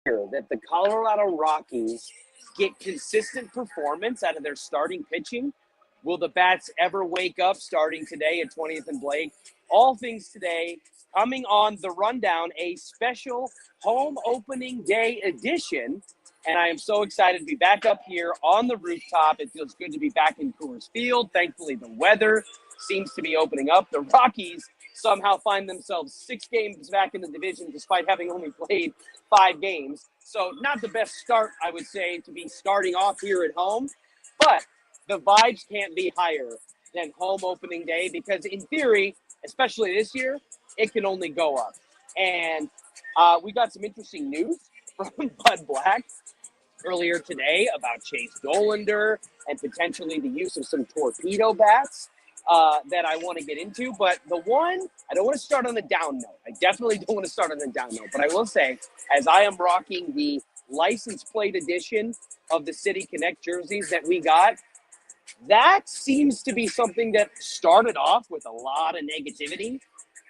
that the Colorado Rockies get consistent performance out of their starting pitching? Will the Bats ever wake up starting today at 20th and Blake? All things today, coming on the rundown, a special home opening day edition. And I am so excited to be back up here on the rooftop. It feels good to be back in Coors Field. Thankfully, the weather seems to be opening up. The Rockies somehow find themselves 6 games back in the division despite having only played 5 games. So not the best start, I would say, to be starting off here at home. But the vibes can't be higher than home opening day because in theory, especially this year, it can only go up. And we got some interesting news from Bud Black earlier today about Chase Dollander and potentially the use of some torpedo bats that I want to get into. But the one, I don't want to start on a down note. I definitely don't want to start on a down note. But I will say, as I am rocking the license plate edition of the City Connect jerseys that we got, that seems to be something that started off with a lot of negativity.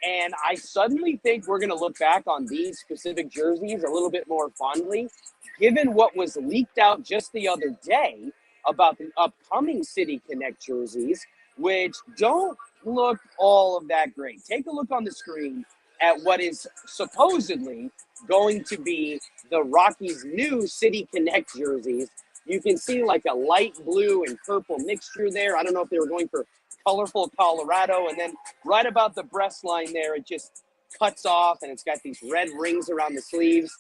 And I suddenly think we're going to look back on these specific jerseys a little bit more fondly, given what was leaked out just the other day about the upcoming City Connect jerseys, which don't look all of that great. Take a look on the screen at what is supposedly going to be the Rockies' new City Connect jerseys. You can see like a light blue and purple mixture there. I don't know if they were going for colorful Colorado. And then right about the breast line there, it just cuts off and it's got these red rings around the sleeves.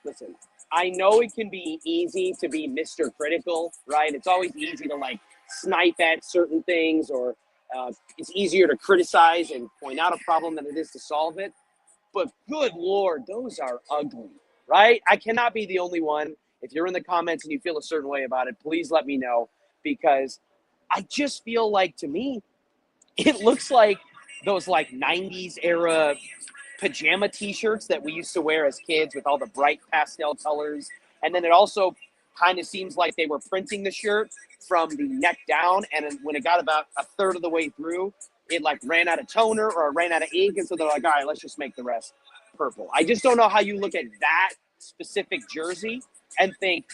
Listen, I know it can be easy to be Mr. Critical, right? It's always easy to like snipe at certain things, or it's easier to criticize and point out a problem than it is to solve it. But good Lord, those are ugly, right? I cannot be the only one. If you're in the comments and you feel a certain way about it, please let me know, because I just feel like, to me, it looks like those like 90s era pajama t-shirts that we used to wear as kids with all the bright pastel colors. And then it also kind of seems like they were printing the shirt from the neck down. And when it got about a third of the way through, it like ran out of toner or it ran out of ink. And so they're like, all right, let's just make the rest purple. I just don't know how you look at that specific jersey and think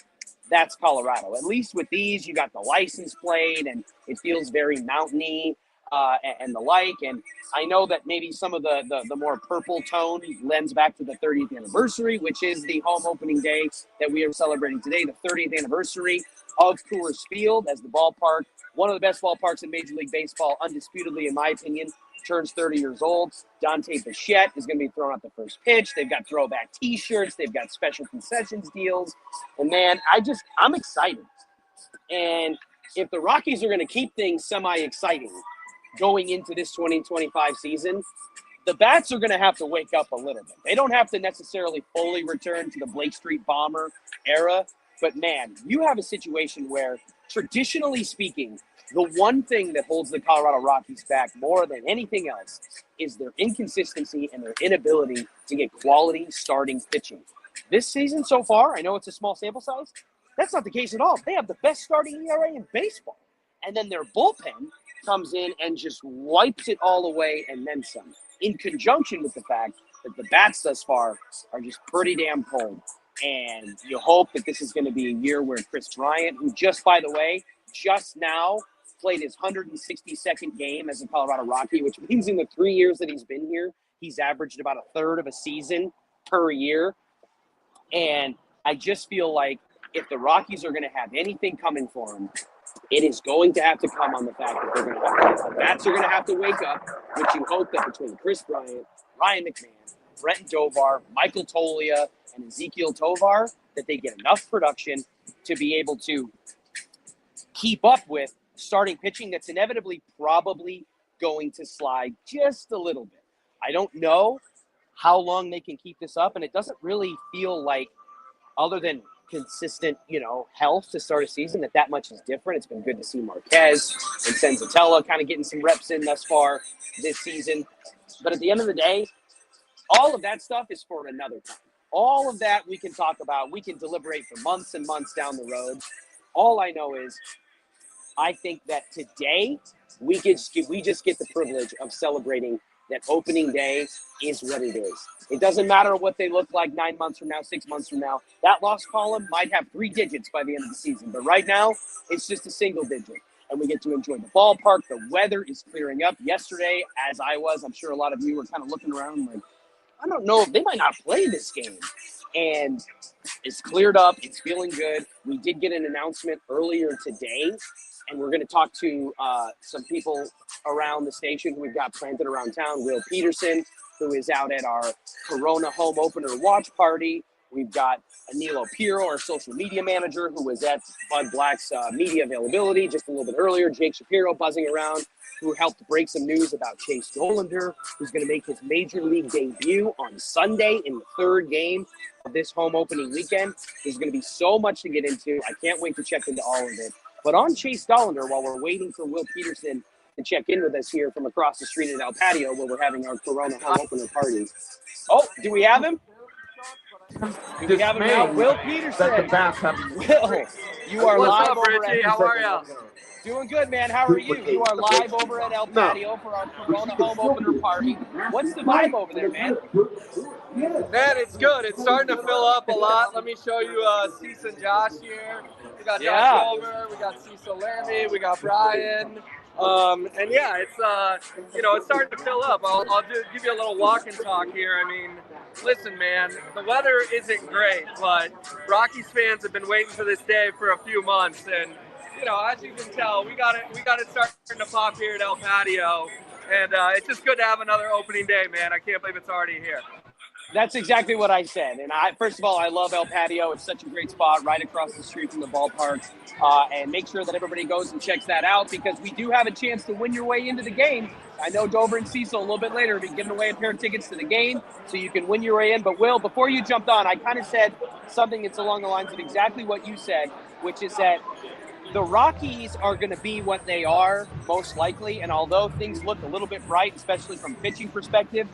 that's Colorado. At least with these, you got the license plate and it feels very mountainy and the like. And I know that maybe some of the more purple tone lends back to the 30th anniversary, which is the home opening day that we are celebrating today, the 30th anniversary of Coors Field as the ballpark, one of the best ballparks in Major League Baseball, undisputedly, in my opinion, turns 30 years old. Dante Bichette is going to be throwing out the first pitch. They've got throwback T-shirts. They've got special concessions deals. And, man, I'm excited. And if the Rockies are going to keep things semi-exciting going into this 2025 season, the Bats are going to have to wake up a little bit. They don't have to necessarily fully return to the Blake Street Bomber era. But, man, you have a situation where, traditionally speaking, the one thing that holds the Colorado Rockies back more than anything else is their inconsistency and their inability to get quality starting pitching. This season so far, I know it's a small sample size, that's not the case at all. They have the best starting ERA in baseball. And then their bullpen comes in and just wipes it all away and then some, in conjunction with the fact that the Bats thus far are just pretty damn cold. And you hope that this is going to be a year where Kris Bryant, who just, by the way, just now played his 162nd game as a Colorado Rocky, which means in the 3 years that he's been here, he's averaged about a third of a season per year. And I just feel like if the Rockies are going to have anything coming for them, it is going to have to come on the fact that they're going to have to, the Bats are going to have to wake up, which you hope that between Kris Bryant, Ryan McMahon, Brent Dovar, Michael Tolia, and Ezekiel Tovar, that they get enough production to be able to keep up with starting pitching that's inevitably probably going to slide just a little bit. I don't know how long they can keep this up, and it doesn't really feel like, other than consistent, health to start a season, that much is different. It's been good to see Marquez and Senzatella kind of getting some reps in thus far this season. But at the end of the day, all of that stuff is for another time. All of that we can talk about. We can deliberate for months and months down the road. All I know is I think that today we just get the privilege of celebrating that opening day is what it is. It doesn't matter what they look like 9 months from now, 6 months from now. That loss column might have 3 digits by the end of the season, but right now it's just a single digit. And we get to enjoy the ballpark. The weather is clearing up. Yesterday, as I was, I'm sure a lot of you were kind of looking around like, I don't know if they might not play this game. And it's cleared up. It's feeling good. We did get an announcement earlier today, and we're going to talk to some people around the station who we've got planted around town. Will Peterson, who is out at our Corona Home Opener watch party. We've got Anilo Piro, our social media manager, who was at Bud Black's media availability just a little bit earlier. Jake Shapiro buzzing around, who helped break some news about Chase Dollander, who's going to make his major league debut on Sunday in the 3rd game of this home opening weekend. There's going to be so much to get into. I can't wait to check into all of it. But on Chase Dollander, while we're waiting for Will Peterson to check in with us here from across the street at El Patio, where we're having our Corona Home Opener party. Oh, do we have him? Do we have him now? Will Peterson. Will, you are live over at How are you? Doing good, man. How are you? You are live over at El Patio for our Corona Home Opener party. What's the vibe over there, man? Man, it's good. It's starting to fill up a lot. Let me show you Cease and Josh here. We got Josh Over, we got Cecil Lammy, we got Brian. And yeah, it's it's starting to fill up. I'll give you a little walk and talk here. I mean, listen, man, the weather isn't great, but Rockies fans have been waiting for this day for a few months, and as you can tell, we got it starting to pop here at El Patio, and it's just good to have another opening day, man. I can't believe it's already here. That's exactly what I said. And first of all, I love El Patio. It's such a great spot right across the street from the ballpark. And make sure that everybody goes and checks that out, because we do have a chance to win your way into the game. I know Dover and Cecil a little bit later will be giving away a pair of tickets to the game, so you can win your way in. But Will, before you jumped on, I kind of said something that's along the lines of exactly what you said, which is that the Rockies are going to be what they are, most likely. And although things look a little bit bright, especially from a pitching perspective,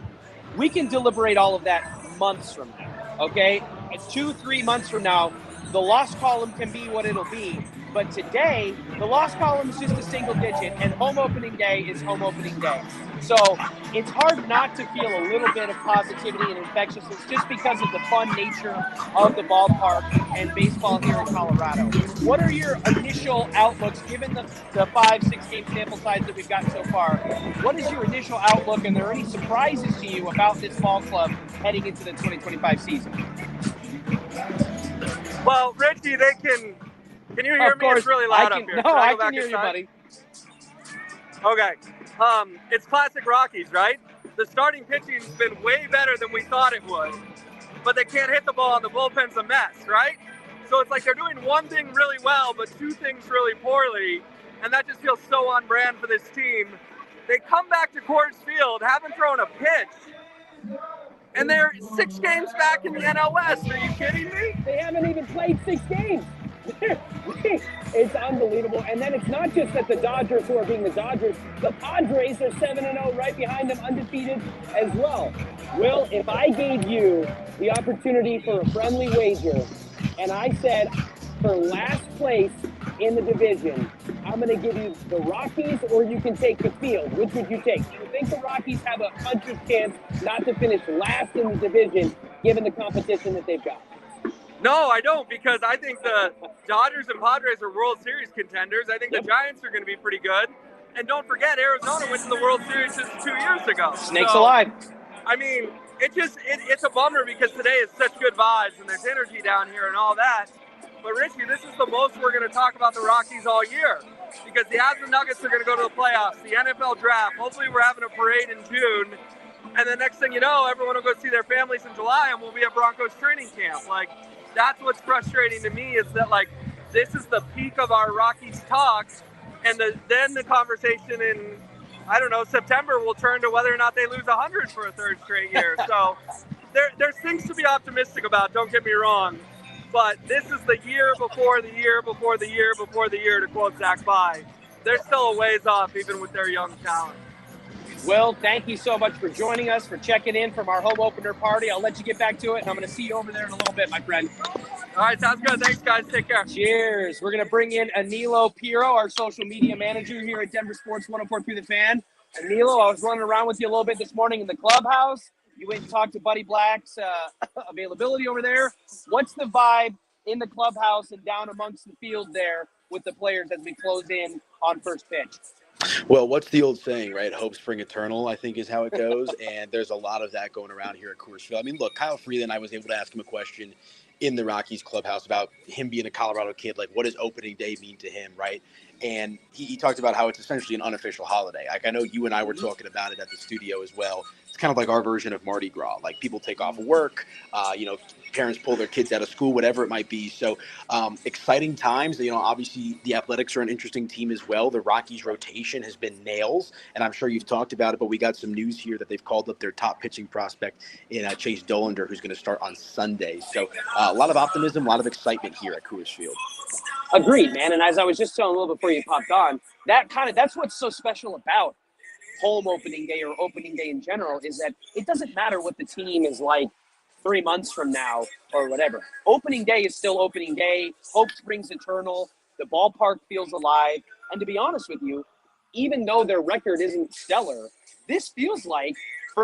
we can deliberate all of that months from now, okay? 2-3 months from now, the loss column can be what it'll be. But today, the loss column is just a single digit, and home opening day is home opening day. So it's hard not to feel a little bit of positivity and infectiousness just because of the fun nature of the ballpark and baseball here in Colorado. What are your initial outlooks, given the 5-6 game sample size that we've got so far? What is your initial outlook, and are there any surprises to you about this ball club heading into the 2025 season? Well, Richie, can you hear me? It's really loud up here. No, I can hear you, buddy. Okay. It's classic Rockies, right? The starting pitching's been way better than we thought it would, but they can't hit the ball, and the bullpen's a mess, right? So it's like they're doing one thing really well, but 2 things really poorly, and that just feels so on brand for this team. They come back to Coors Field, haven't thrown a pitch, and they're 6 games back in the NL West. Are you kidding me? They haven't even played 6 games. It's unbelievable. And then it's not just that the Dodgers, who are being the Dodgers, the Padres are 7-0 right behind them, undefeated as well. Will, if I gave you the opportunity for a friendly wager, and I said for last place in the division, I'm going to give you the Rockies, or you can take the field. Which would you take? Do you think the Rockies have a puncher's chance not to finish last in the division, given the competition that they've got? No, I don't, because I think the Dodgers and Padres are World Series contenders. I think the Giants are going to be pretty good. And don't forget, Arizona went to the World Series just 2 years ago. Snakes alive. I mean, it's a bummer, because today is such good vibes and there's energy down here and all that. But Richie, this is the most we're going to talk about the Rockies all year, because the Avs and Nuggets are going to go to the playoffs, the NFL draft. Hopefully we're having a parade in June. And the next thing you know, everyone will go see their families in July, and we'll be at Broncos training camp. Like, that's what's frustrating to me, is that, like, this is the peak of our Rockies talk, and then the conversation in, I don't know, September will turn to whether or not they lose 100 for a 3rd straight year. So there's things to be optimistic about, don't get me wrong, but this is the year before the year before the year before the year, to quote Zach Bye. They're still a ways off, even with their young talent. Will, thank you so much for joining us, for checking in from our home opener party. I'll let you get back to it, and I'm going to see you over there in a little bit, my friend. All right, sounds good. Thanks, guys. Take care. Cheers. We're going to bring in Anilo Piro, our social media manager here at DenverSports 104.3 The Fan. And Nilo, I was running around with you a little bit this morning in the clubhouse. You went and talked to Buddy Black's availability over there. What's the vibe in the clubhouse and down amongst the field there with the players as we close in on first pitch? Well, what's the old saying, right? Hope spring eternal, I think is how it goes. And there's a lot of that going around here at Coors Field. I mean, look, Kyle Freeland, I was able to ask him a question in the Rockies clubhouse about him being a Colorado kid. Like, what does opening day mean to him, right? And he talked about how it's essentially an unofficial holiday. Like, I know you and I were talking about it at the studio as well. It's kind of like our version of Mardi Gras. Like, people take off work, parents pull their kids out of school, whatever it might be. So exciting times. Obviously the Athletics are an interesting team as well. The Rockies rotation has been nails, and I'm sure you've talked about it, but we got some news here that they've called up their top pitching prospect in Chase Dollander, who's going to start on Sunday. So a lot of optimism, a lot of excitement here at Coors Field. Agreed, man. And as I was just telling a little before you popped on, that's what's so special about home opening day or opening day in general is that it doesn't matter what the team is like 3 months from now or whatever. Opening day is still opening day. Hope springs eternal. The ballpark feels alive. And to be honest with you, even though their record isn't stellar, this feels like,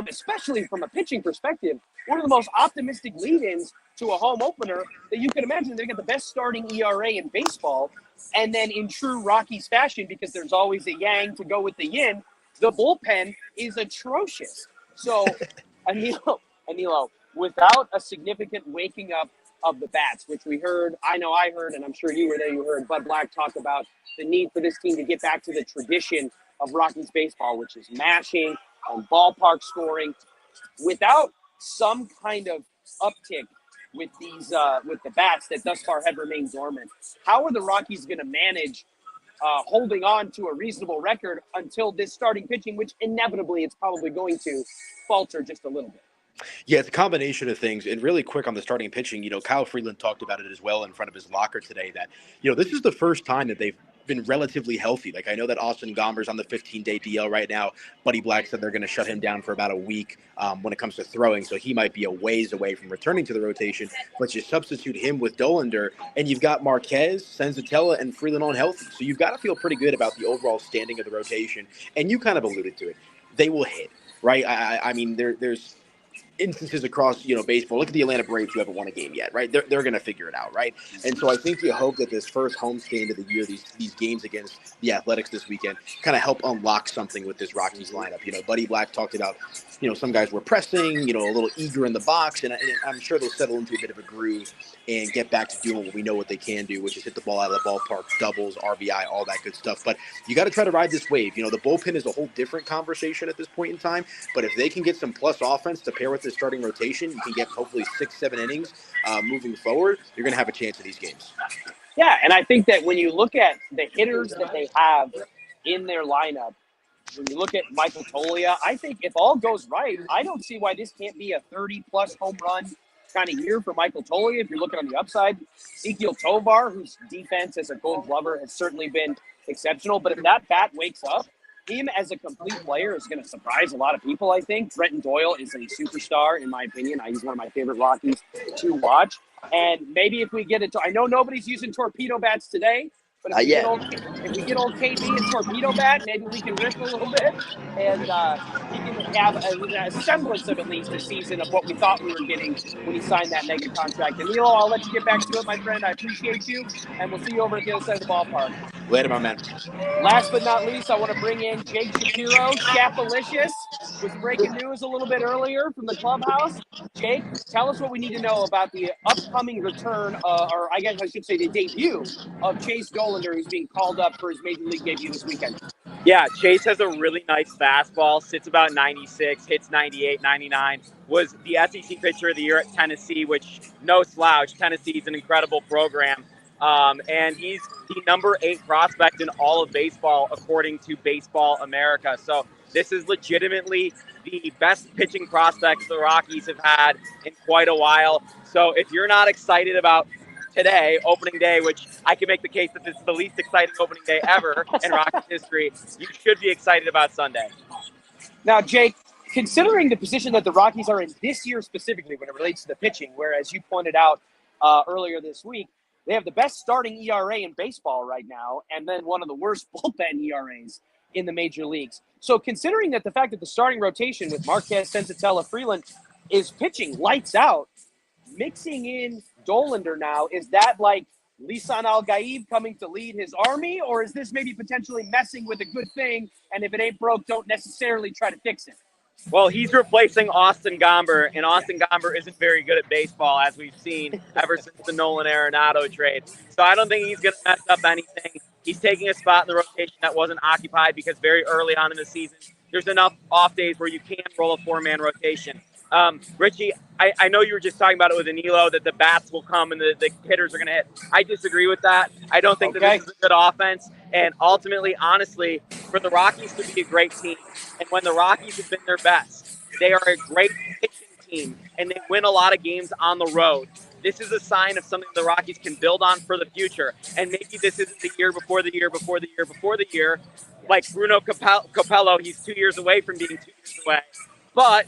especially from a pitching perspective, one of the most optimistic lead-ins to a home opener that you can imagine. They get the best starting ERA in baseball. And then in true Rockies fashion, because there's always a yang to go with the yin, the bullpen is atrocious. So, Anilo, without a significant waking up of the bats, which I heard, and I'm sure you were there, you heard Bud Black talk about the need for this team to get back to the tradition of Rockies baseball, which is mashing and ballpark scoring. Without some kind of uptick with with the bats that thus far have remained dormant, how are the Rockies going to manage holding on to a reasonable record until this starting pitching, which inevitably it's probably going to falter just a little bit? Yeah, it's a combination of things. And really quick on the starting pitching, Kyle Freeland talked about it as well in front of his locker today that, this is the first time that they've been relatively healthy. Like, I know that Austin Gomber's on the 15-day DL right now. Buddy Black said they're going to shut him down for about a week when it comes to throwing. So he might be a ways away from returning to the rotation. But you substitute him with Dollander, and you've got Marquez, Senzatella, and Freeland on healthy. So you've got to feel pretty good about the overall standing of the rotation. And you kind of alluded to it. They will hit, right? I mean, there's instances across, baseball. Look at the Atlanta Braves who haven't won a game yet, right? They're going to figure it out, right? And so I think you hope that this first homestand of the year, these games against the Athletics this weekend, kind of help unlock something with this Rockies lineup. Buddy Black talked about, some guys were pressing, a little eager in the box, and I'm sure they'll settle into a bit of a groove and get back to doing what we know what they can do, which is hit the ball out of the ballpark, doubles, RBI, all that good stuff. But you got to try to ride this wave. The bullpen is a whole different conversation at this point in time, but if they can get some plus offense to pair with the starting rotation, you can get hopefully 6-7 innings moving forward. You're going to have a chance in these games. Yeah, and I think that when you look at the hitters that they have in their lineup, when you look at Michael Toglia, I think if all goes right, I don't see why this can't be a 30-plus home run kind of year for Michael Toglia. If you're looking on the upside, Ezequiel Tovar, whose defense as a Gold Glover has certainly been exceptional, but if that bat wakes up, him as a complete player is going to surprise a lot of people, I think. Brenton Doyle is a superstar, in my opinion. He's one of my favorite Rockies to watch. And maybe if we get it, I know nobody's using torpedo bats today, but if we get old KB and torpedo bat, maybe we can riff a little bit, and he can have a semblance of at least a season of what we thought we were getting when he signed that mega contract. And Neil, I'll let you get back to it, my friend. I appreciate you, and we'll see you over at the other side of the ballpark. Later, my man. Last but not least, I want to bring in Jake Shapiro. Shapalicious was breaking news a little bit earlier from the clubhouse. Jake, tell us what we need to know about the upcoming return, or I guess I should say the debut of Chase Dollander, who's being called up for his major league debut this weekend. Yeah, Chase has a really nice fastball, sits about 96, hits 98, 99, was the SEC Pitcher of the Year at Tennessee, which no slouch. Tennessee's an incredible program. And he's the number 8 prospect in all of baseball, according to Baseball America. So this is legitimately the best pitching prospects the Rockies have had in quite a while. So if you're not excited about today, opening day, which I can make the case that this is the least exciting opening day ever in Rockies history, you should be excited about Sunday. Now, Jake, considering the position that the Rockies are in this year specifically when it relates to the pitching, whereas you pointed out earlier this week, they have the best starting ERA in baseball right now, and then one of the worst bullpen ERAs in the major leagues. So considering that the fact that the starting rotation with Marquez, Senzatella, Freeland is pitching lights out, mixing in Dolander now, is that like Lisan Al-Gaib coming to lead his army, or is this maybe potentially messing with a good thing, and if it ain't broke, don't necessarily try to fix it? Well, he's replacing Austin Gomber, and Austin Gomber isn't very good at baseball, as we've seen ever since the Nolan Arenado trade. So I don't think he's going to mess up anything. He's taking a spot in the rotation that wasn't occupied because very early on in the season, there's enough off days where you can roll a four-man rotation. Richie, I know you were just talking about it with Danilo, that the bats will come and the hitters are going to hit. I disagree with that. I don't think that this is a good offense. And ultimately, honestly, for the Rockies to be a great team, and when the Rockies have been their best, they are a great pitching team, and they win a lot of games on the road. This is a sign of something the Rockies can build on for the future. And maybe this isn't the year before the year before the year before the year. Like Bruno Capello, he's 2 years away from being 2 years away. But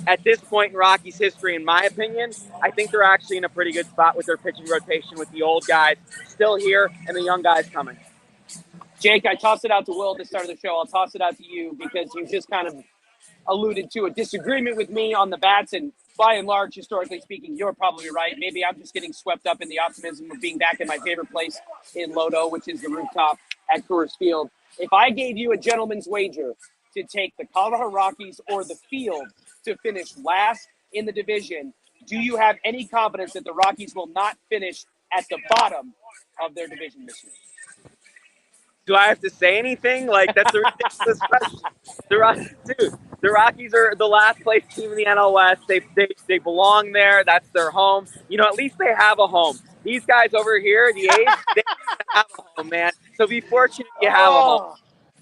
at this point in Rockies history, in my opinion, I think they're actually in a pretty good spot with their pitching rotation, with the old guys still here and the young guys coming. Jake, I tossed it out to Will at the start of the show. I'll toss it out to you because you just kind of alluded to a disagreement with me on the bats, and by and large, historically speaking, you're probably right. Maybe I'm just getting swept up in the optimism of being back in my favorite place in Lodo, which is the rooftop at Coors Field. If I gave you a gentleman's wager to take the Colorado Rockies or the field to finish last in the division, do you have any confidence that the Rockies will not finish at the bottom of their division this year? Do I have to say anything? Like, that's a ridiculous question. The Rockies are the last place team in the NL West. They belong there. That's their home. You know, at least they have a home. These guys over here, the A's, they don't have a home, man. So be fortunate you have a home.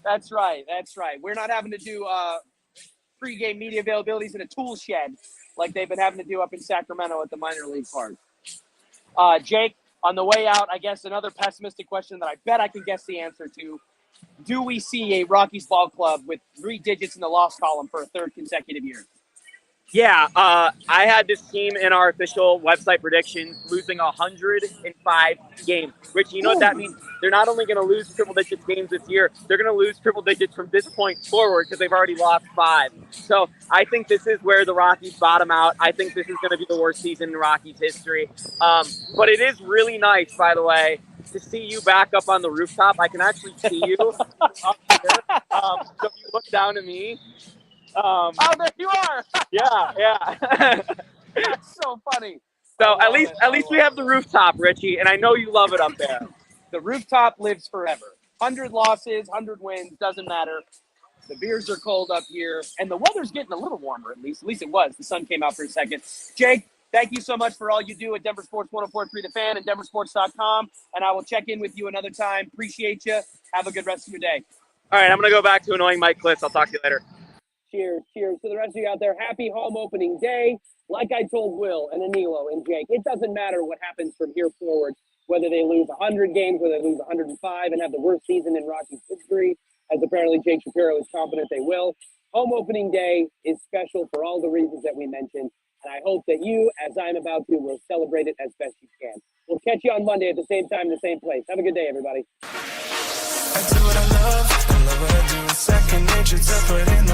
That's right. That's right. We're not having to do pregame media availabilities in a tool shed like they've been having to do up in Sacramento at the minor league park. Jake, on the way out, I guess another pessimistic question that I bet I can guess the answer to. Do we see a Rockies ball club with 3 digits in the loss column for a third consecutive year? Yeah, I had this team in our official website predictions losing 105 games. Rich, you know what that means? They're not only going to lose triple digits games this year, they're going to lose triple digits from this point forward because they've already lost 5. So I think this is where the Rockies bottom out. I think this is going to be the worst season in Rockies history. But it is really nice, by the way, to see you back up on the rooftop. I can actually see you up here. So if you look down at me, oh, there you are. Yeah. That's so funny. So at least we have the rooftop, Richie, and I know you love it up there. The rooftop lives forever. 100 losses, 100 wins, doesn't matter. The beers are cold up here, and the weather's getting a little warmer, at least it was. The sun came out for a second. Jake, thank you so much for all you do at Denver Sports 104.3 The Fan and DenverSports.com, and I will check in with you another time. Appreciate you. Have a good rest of your day. All right, I'm going to go back to annoying Mike Kliss. I'll talk to you later. Cheers to the rest of you out there. Happy home opening day. Like I told Will and Anilo and Jake, it doesn't matter what happens from here forward, whether they lose 100 games, whether they lose 105 and have the worst season in Rockies history, as apparently Jake Shapiro is confident they will. Home opening day is special for all the reasons that we mentioned, and I hope that you, as I'm about to, will celebrate it as best you can. We'll catch you on Monday at the same time, the same place. Have a good day, everybody. I do what I love what I do. Second nature to put in